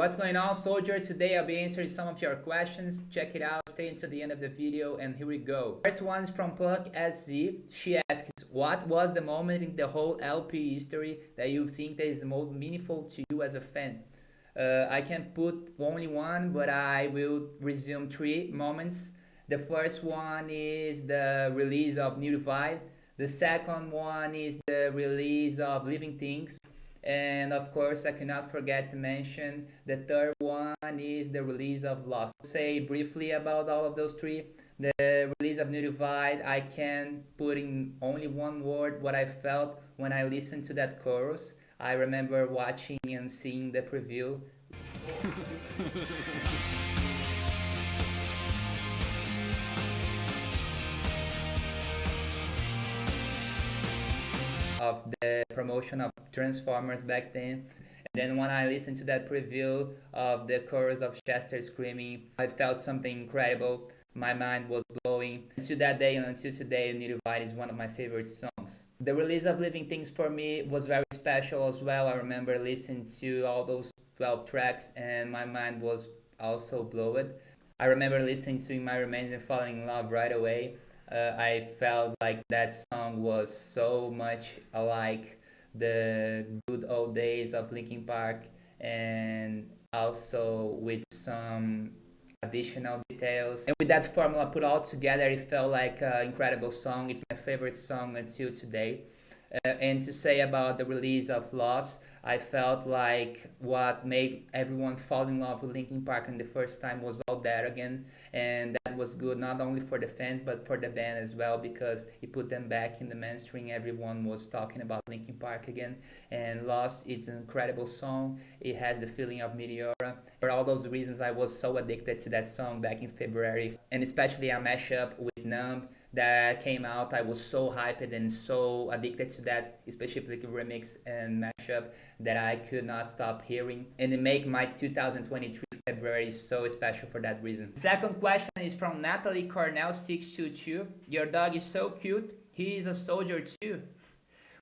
What's going on, soldiers? Today I'll be answering some of your questions. Check it out, stay until the end of the video, and here we go. First one is from Pluck SZ. She asks, what was the moment in the whole LP history that you think that is the most meaningful to you as a fan? I can put only one, but I will resume three moments. The first one is the release of New Divide. The second one is the release of Living Things. And of course, I cannot forget to mention the third one is the release of Lost. To say briefly about all of those three. The release of New Divide, I can put in only one word what I felt when I listened to that chorus. I remember watching and seeing the preview. Of the promotion of Transformers back then. And then when I listened to that preview of the chorus of Chester screaming, I felt something incredible. My mind was blowing. Until that day and until today, New Divide is one of my favorite songs. The release of Living Things for me was very special as well. I remember listening to all those 12 tracks and my mind was also blown. I remember listening to In My Remains and falling in love right away. I felt like that song was so much like the good old days of Linkin Park, and also with some additional details. And with that formula put all together, it felt like an incredible song. It's my favorite song until today. And to say about the release of Lost, I felt like what made everyone fall in love with Linkin Park in the first time was all that again, and that was good not only for the fans but for the band as well, because it put them back in the mainstream. Everyone was talking about Linkin Park again, and Lost is an incredible song. It has the feeling of Meteora. For all those reasons, I was so addicted to that song back in February, and especially a mashup with Numb that came out. I was so hyped and so addicted to that, especially the remix and mashup, that I could not stop hearing, and it made my 2023 February so special for that reason. Second question is from Natalie Cornell 622. Your dog is so cute. He is a soldier too.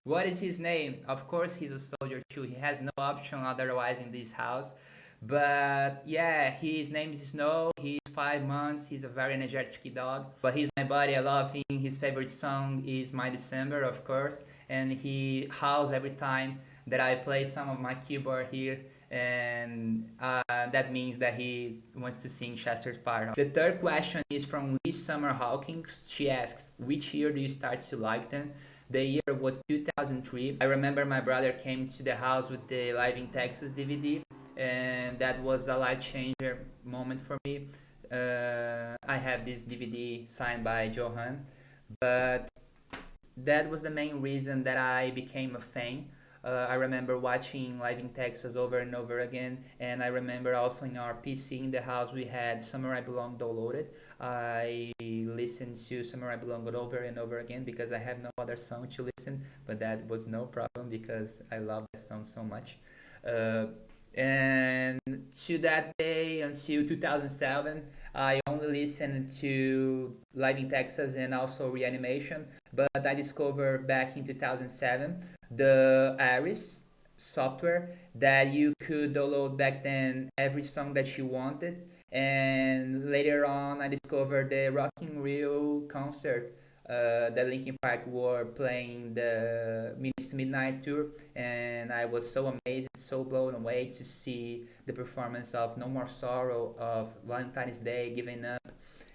What is his name? Of course he's a soldier too. He has no option otherwise in this house. But yeah, his name is Snow. He's 5 months. He's a very energetic dog. But he's my buddy. I love him. His favorite song is My December, of course. And he howls every time that I play some of my keyboard here. And that means that he wants to sing Chester's part. The third question is from Lee Summer Hawkins. She asks, which year do you start to like them? The year was 2003. I remember my brother came to the house with the Live in Texas DVD, and that was a life changer moment for me. I have this DVD signed by Johan, but that was the main reason that I became a fan. I remember watching Live in Texas over and over again, and I remember also in our PC in the house we had Somewhere I Belong downloaded. I listened to Somewhere I Belong over and over again because I have no other song to listen, but that was no problem because I love that song so much. And to that day until 2007, I only listened to Live in Texas and also Reanimation, but I discovered back in 2007 the Aris software that you could download back then every song that you wanted. And later on I discovered the Rock in Rio concert that Linkin Park were playing the Minutes to Midnight tour, and I was so amazed, so blown away to see the performance of No More Sorrow, of Valentine's Day, Giving Up.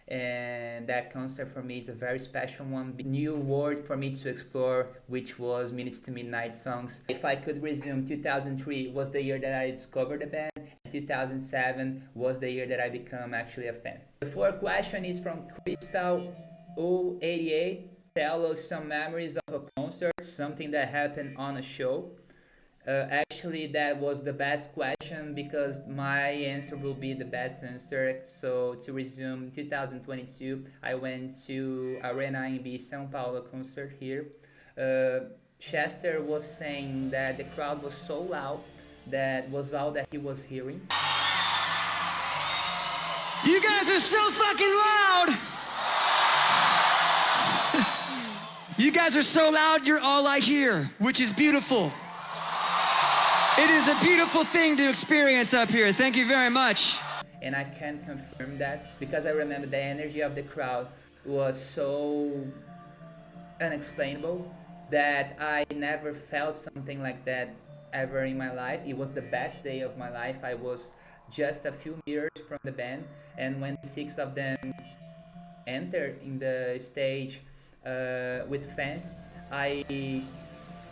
And that concert for me is a very special one. New world for me to explore, which was Minutes to Midnight songs. If I could resume, 2003 was the year that I discovered the band, and 2007 was the year that I became actually a fan. The fourth question is from Crystal 088. Tell us some memories of a concert, something that happened on a show. Actually, that was the best question because my answer will be the best answer. So to resume, 2022, I went to Arena AMB São Paulo concert here. Chester was saying that the crowd was so loud that was all that he was hearing. You guys are so fucking loud! You guys are so loud, you're all I hear, which is beautiful. It is a beautiful thing to experience up here. Thank you very much. And I can confirm that because I remember the energy of the crowd was so unexplainable that I never felt something like that ever in my life. It was the best day of my life. I was just a few meters from the band, and when six of them entered in the stage with fans, I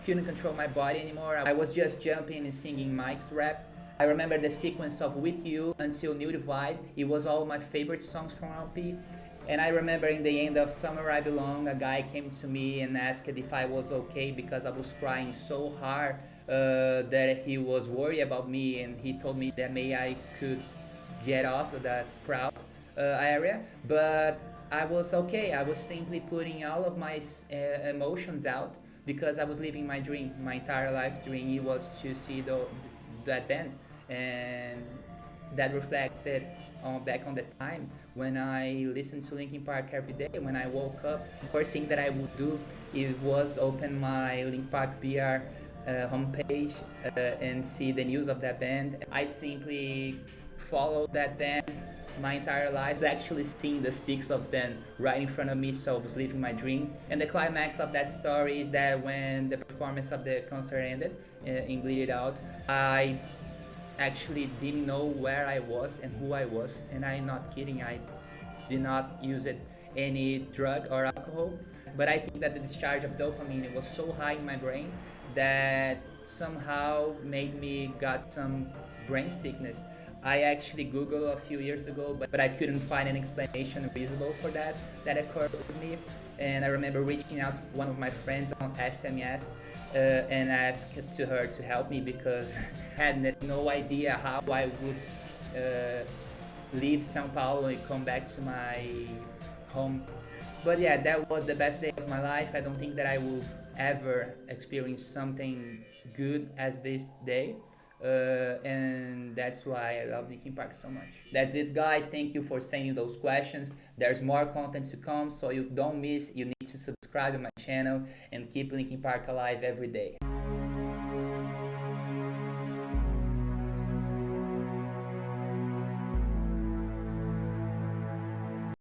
couldn't control my body anymore. I was just jumping and singing Mike's rap. I remember the sequence of With You until New Divide. It was all my favorite songs from LP. And I remember in the end of Somewhere I Belong, a guy came to me and asked if I was okay because I was crying so hard that he was worried about me, and he told me that maybe I could get off of that crowd area. But I was okay. I was simply putting all of my emotions out because I was living my dream. My entire life dream it was to see that band, and that reflected back on the time when I listened to Linkin Park every day. When I woke up, the first thing that I would do it was open my Linkin Park BR homepage and see the news of that band. I simply followed that band my entire life. I was actually seeing the six of them right in front of me, so I was living my dream. And the climax of that story is that when the performance of the concert ended in Bleed It Out, I actually didn't know where I was and who I was, and I'm not kidding. I did not use any drug or alcohol, but I think that the discharge of dopamine was so high in my brain that somehow made me got some brain sickness. I actually Googled a few years ago, but I couldn't find an explanation reasonable for that occurred with me. And I remember reaching out to one of my friends on SMS and asked to her to help me because I had no idea how I would leave São Paulo and come back to my home. But yeah, that was the best day of my life. I don't think that I will ever experience something good as this day. And that's why I love Linkin Park so much. That's it, guys. Thank you for sending those questions. There's more content to come, so you don't miss. You need to subscribe to my channel and keep Linkin Park alive every day.